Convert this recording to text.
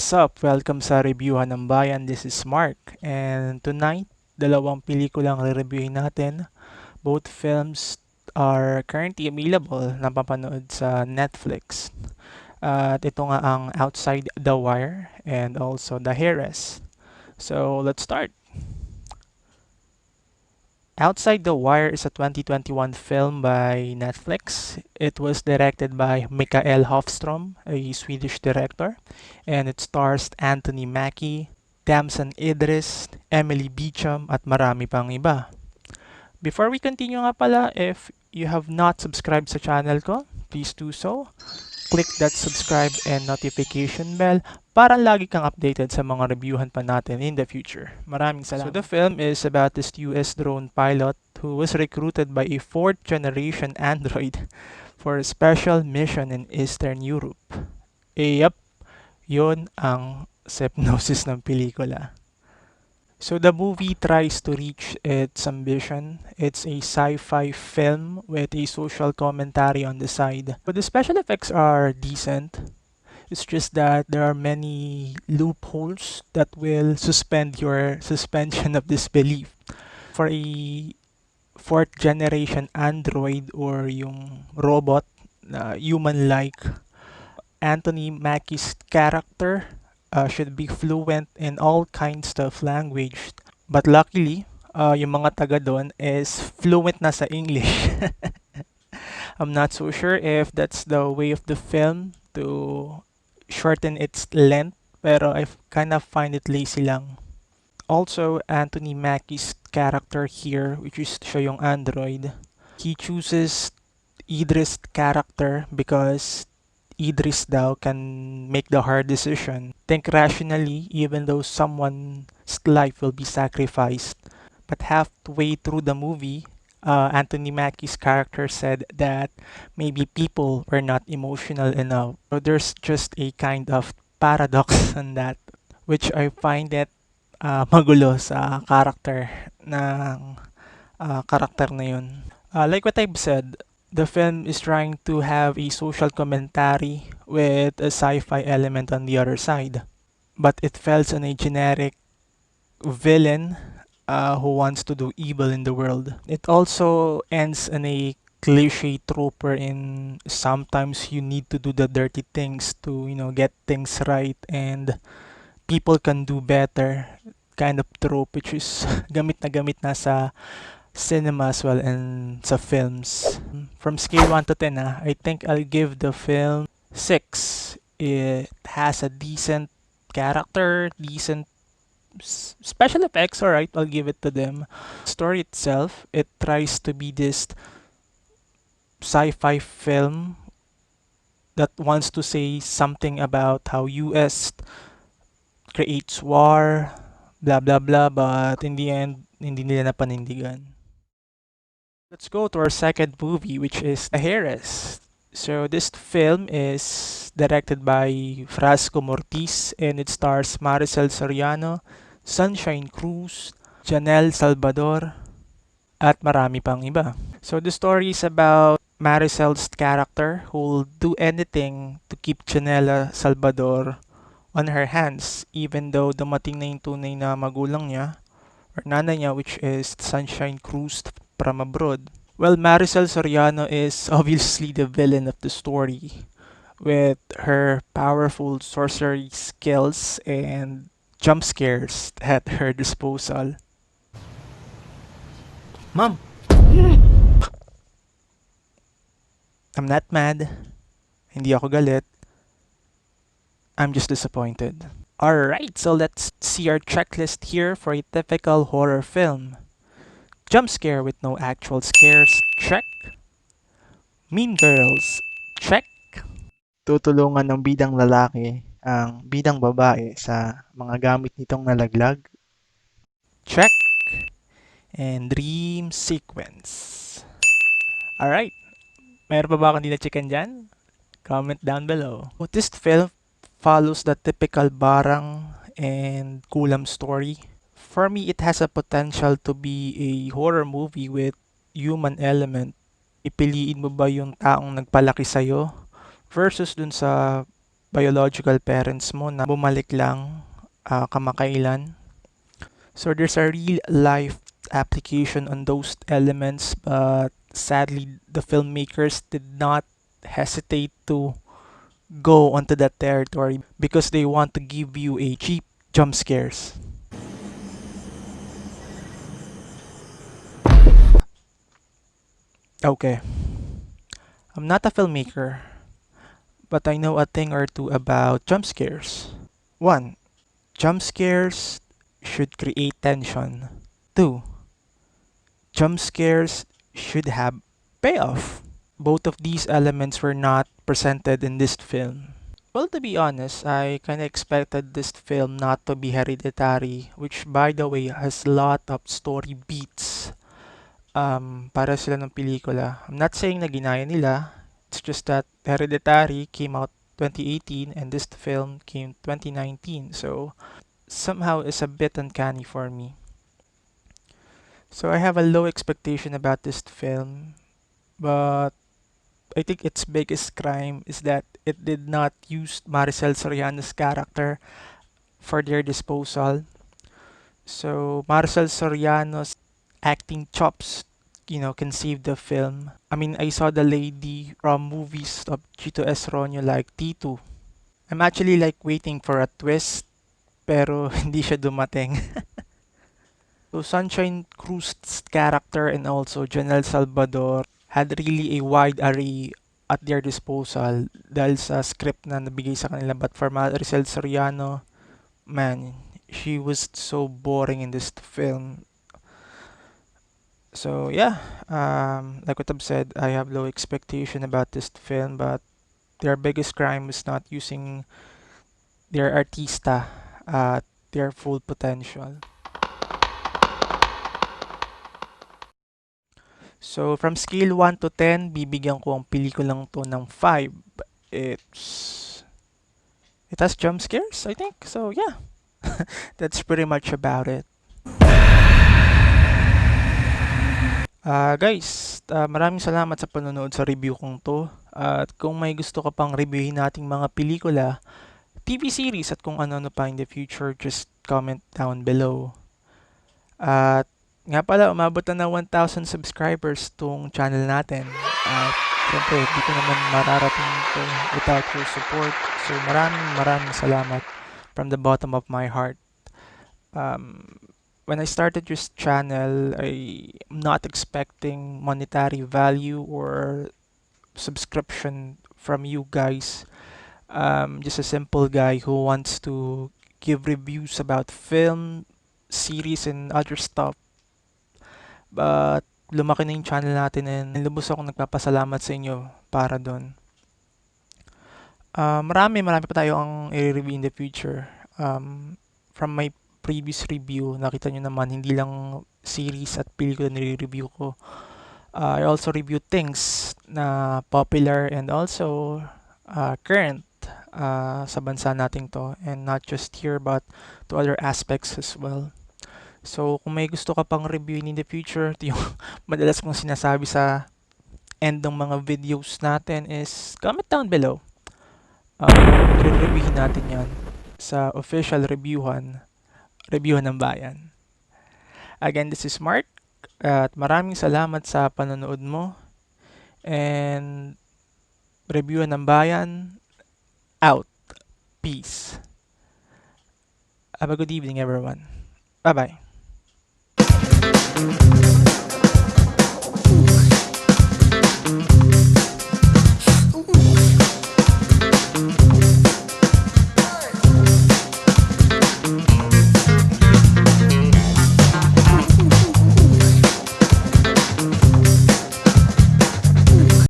What's up? Welcome sa Rebyuhan ng Bayan. This is Mark. And tonight, dalawang pelikulang re-reviewin natin. Both films are currently available na papanood sa Netflix. At ito nga ang Outside the Wire and also the Heiress. So, let's start. Outside the Wire is a 2021 film by Netflix. It was directed by Mikael Hofstrom, a Swedish director, and it stars Anthony Mackie, Damson Idris, Emily Beecham, at marami pang iba. Before we continue nga pala, if you have not subscribed sa channel ko, please do so. Click that subscribe and notification bell para lagi kang updated sa mga reviewhan pa natin in the future. Maraming salamat. So the film is about this US drone pilot who was recruited by a fourth generation android for a special mission in Eastern Europe. Yep, yun ang synopsis ng pelikula. So the movie tries to reach its ambition. It's a sci-fi film with a social commentary on the side. But the special effects are decent. It's just that there are many loopholes that will suspend your suspension of disbelief. For a fourth generation android or yung robot na human-like, Anthony Mackie's character should be fluent in all kinds of language. But luckily, yung mga taga doon is fluent na sa English. I'm not so sure if that's the way of the film to shorten its length, pero I kind of find it lazy lang. Also, Anthony Mackie's character here, which is siya yung android, he chooses Idris' character because Idris daw can make the hard decision, think rationally even though someone's life will be sacrificed. But halfway through the movie, Anthony Mackie's character said that maybe people were not emotional enough. So there's just a kind of paradox on that, which I find it magulo sa character ng character na yun. Like what I've said, the film is trying to have a social commentary with a sci-fi element on the other side. But it falls on a generic villain who wants to do evil in the world. It also ends in a cliche trope wherein sometimes you need to do the dirty things to, get things right and people can do better kind of trope, which is gamit na sa cinema as well and sa films. From scale 1 to 10, I think I'll give the film 6. It has a decent character, decent special effects, alright, I'll give it to them. Story itself, it tries to be this sci-fi film that wants to say something about how US creates war, blah blah blah, but in the end, hindi nila napanindigan. Let's go to our second movie, which is Heiress. So this film is directed by Frasco Mortiz and it stars Maricel Soriano, Sunshine Cruz, Janelle Salvador, at marami pang iba. So the story is about Maricel's character who will do anything to keep Janelle Salvador on her hands even though dumating na yung tunay na magulang niya or nanay niya, which is Sunshine Cruz from abroad. Well, Maricel Soriano is obviously the villain of the story with her powerful sorcery skills and jump scares at her disposal. Mom! I'm not mad. Hindi ako galit. I'm just disappointed. Alright, so let's see our checklist here for a typical horror film. Jump scare with no actual scares, check. Mean Girls, check. Tutulungan ng bidang lalaki ang bidang babae sa mga gamit nitong nalaglag, check. And dream sequence. Alright, mayroon pa ba akong di na-checkan dyan? Comment down below. This film follows the typical barang and kulam story. For me, it has a potential to be a horror movie with human element. Ipiliin mo ba yung taong nagpalaki sa'yo versus dun sa biological parents mo na bumalik lang kamakailan. So there's a real life application on those elements, but sadly the filmmakers did not hesitate to go onto that territory because they want to give you a cheap jump scares. Okay, I'm not a filmmaker, but I know a thing or two about jump scares. 1. Jump scares should create tension. 2. Jump scares should have payoff. Both of these elements were not presented in this film. Well, to be honest, I kind of expected this film not to be hereditary, which by the way has a lot of story beats para sila ng pelikula. I'm not saying na ginaya nila, it's just that Hereditary came out 2018 and this film came 2019, so somehow it's a bit uncanny for me. So I have a low expectation about this film, but I think its biggest crime is that it did not use Maricel Soriano's character for their disposal. So Maricel Soriano's acting chops, can save the film. I mean, I saw the lady from movies of Chito Esronio like T2. I'm actually like waiting for a twist, pero hindi siya dumating. So Sunshine Cruz's character and also Janelle Salvador had really a wide array at their disposal dahil sa script na nabigay sa kanila. But for Maricel Soriano, man, she was so boring in this film. So yeah, like what I've said, I have low expectation about this film, but their biggest crime was not using their artista at their full potential. So from scale 1 to 10, bibigyan ko ang pelikulang to ng 5. It's it has jump scares, I think. So yeah, that's pretty much about it. Guys, maraming salamat sa panonood sa review kong to. At kung may gusto ka pang reviewin nating mga pelikula, TV series at kung ano-ano pa in the future, just comment down below. At nga pala, umabot na ng 1,000 subscribers tong channel natin. At syempre, di ko naman mararating to without your support. So maraming salamat from the bottom of my heart. Um, when I started this channel, I'm not expecting monetary value or subscription from you guys. Just a simple guy who wants to give reviews about film, series, and other stuff. But lumaki na yung channel natin and lubos akong nagpapasalamat sa inyo para doon. Marami pa tayo ang i-review in the future. From my previous review, nakita nyo naman, hindi lang series at pelikula nire-review ko. I also review things na popular and also current sa bansa natin to, and not just here but to other aspects as well. So kung may gusto ka pang reviewin in the future, ito yung madalas kong sinasabi sa end ng mga videos natin is comment down below. Re-reviewin natin yan sa official rebyuhan ng Bayan. Again, this is Mark at maraming salamat sa panonood mo, and rebyuhan ng Bayan out. Peace. Have a good evening, everyone. Bye-bye.